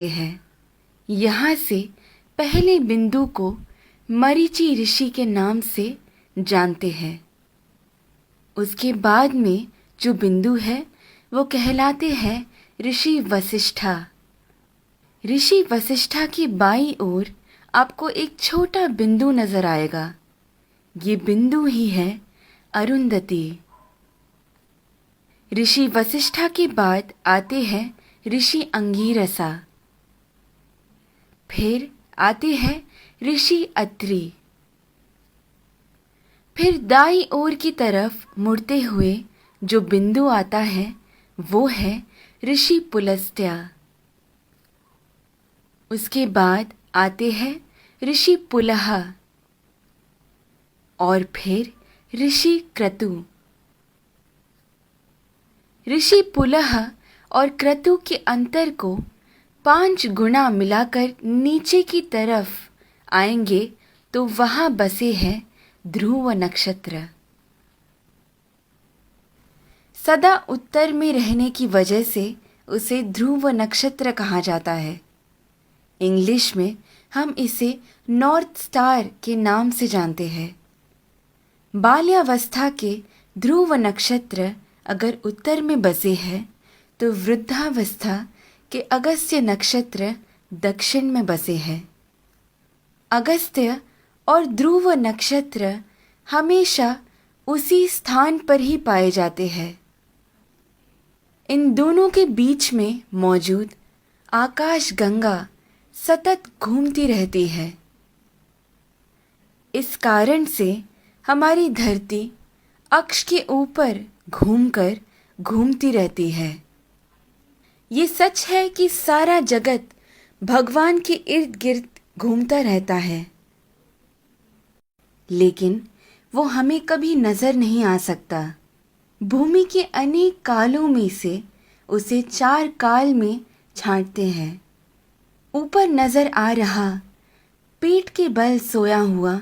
है। यहाँ से पहले बिंदु को मरीचि ऋषि के नाम से जानते हैं। उसके बाद में जो बिंदु है वो कहलाते हैं ऋषि वशिष्ठा। ऋषि वशिष्ठा की बाईं ओर आपको एक छोटा बिंदु नजर आएगा। ये बिंदु ही है अरुंधति। ऋषि वशिष्ठा के बाद आते हैं ऋषि अंगीरसा। फिर आते हैं ऋषि अत्रि। फिर दाईं ओर की तरफ मुड़ते हुए जो बिंदु आता है वो है ऋषि पुलस्त्य। उसके बाद आते हैं ऋषि पुलह और फिर ऋषि क्रतु। ऋषि पुलह और क्रतु के अंतर को 5 गुना मिलाकर नीचे की तरफ आएंगे तो वहां बसे हैं ध्रुव नक्षत्र। सदा उत्तर में रहने की वजह से उसे ध्रुव नक्षत्र कहा जाता है। इंग्लिश में हम इसे नॉर्थ स्टार के नाम से जानते हैं। बाल्यावस्था के ध्रुव नक्षत्र अगर उत्तर में बसे हैं तो वृद्धावस्था के अगस्त्य नक्षत्र दक्षिण में बसे हैं। अगस्त्य और ध्रुव नक्षत्र हमेशा उसी स्थान पर ही पाए जाते हैं। इन दोनों के बीच में मौजूद आकाश गंगा सतत घूमती रहती है। इस कारण से हमारी धरती अक्ष के ऊपर घूमकर घूमती रहती है। ये सच है कि सारा जगत भगवान के इर्द गिर्द घूमता रहता है, लेकिन वो हमें कभी नजर नहीं आ सकता। भूमि के अनेक कालों में से उसे 4 काल में छांटते हैं। ऊपर नजर आ रहा पीठ के बल सोया हुआ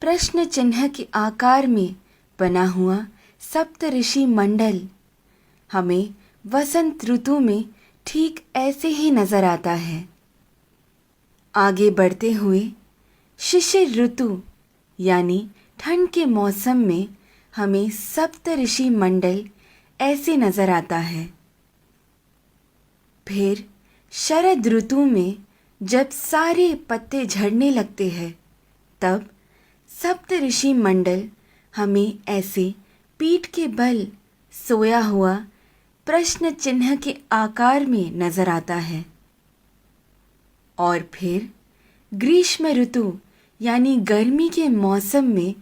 प्रश्न चिन्ह के आकार में बना हुआ सप्त ऋषि मंडल हमें वसंत ऋतु में ठीक ऐसे ही नजर आता है। आगे बढ़ते हुए शिशिर ऋतु यानी ठंड के मौसम में हमें सप्त ऋषि मंडल ऐसे नजर आता है। फिर शरद ऋतु में जब सारे पत्ते झड़ने लगते हैं तब सप्त ऋषि मंडल हमें ऐसे पीठ के बल सोया हुआ प्रश्न चिन्ह के आकार में नजर आता है। और फिर ग्रीष्म ऋतु यानी गर्मी के मौसम में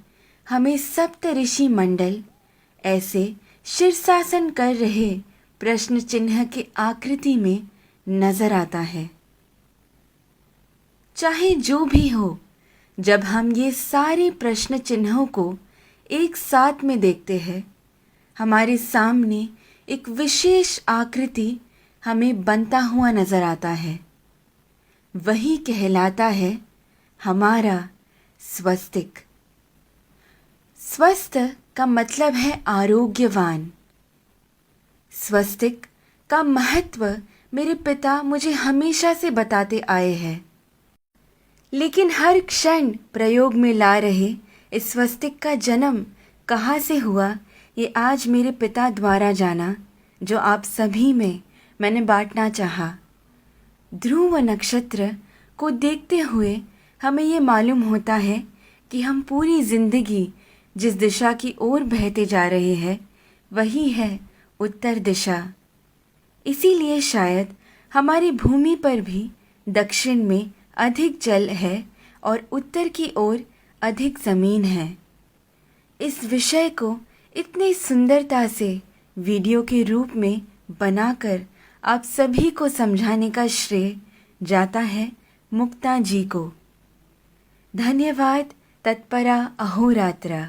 हमें सप्त ऋषि मंडल ऐसे शीर्षासन कर रहे प्रश्न चिन्ह के आकृति में नजर आता है। चाहे जो भी हो, जब हम ये सारे प्रश्न चिन्हों को एक साथ में देखते हैं, हमारे सामने एक विशेष आकृति हमें बनता हुआ नजर आता है। वही कहलाता है हमारा स्वस्तिक। स्वस्थ का मतलब है आरोग्यवान। स्वस्तिक का महत्व मेरे पिता मुझे हमेशा से बताते आए हैं, लेकिन हर क्षण प्रयोग में ला रहे इस स्वस्तिक का जन्म कहाँ से हुआ ये आज मेरे पिता द्वारा जाना, जो आप सभी में मैंने बांटना चाहा। ध्रुव नक्षत्र को देखते हुए हमें ये मालूम होता है कि हम पूरी जिंदगी जिस दिशा की ओर बहते जा रहे हैं वही है उत्तर दिशा। इसीलिए शायद हमारी भूमि पर भी दक्षिण में अधिक जल है और उत्तर की ओर अधिक ज़मीन है। इस विषय को इतनी सुंदरता से वीडियो के रूप में बनाकर आप सभी को समझाने का श्रेय जाता है मुक्ता जी को। धन्यवाद। तत्परा अहोरात्रा।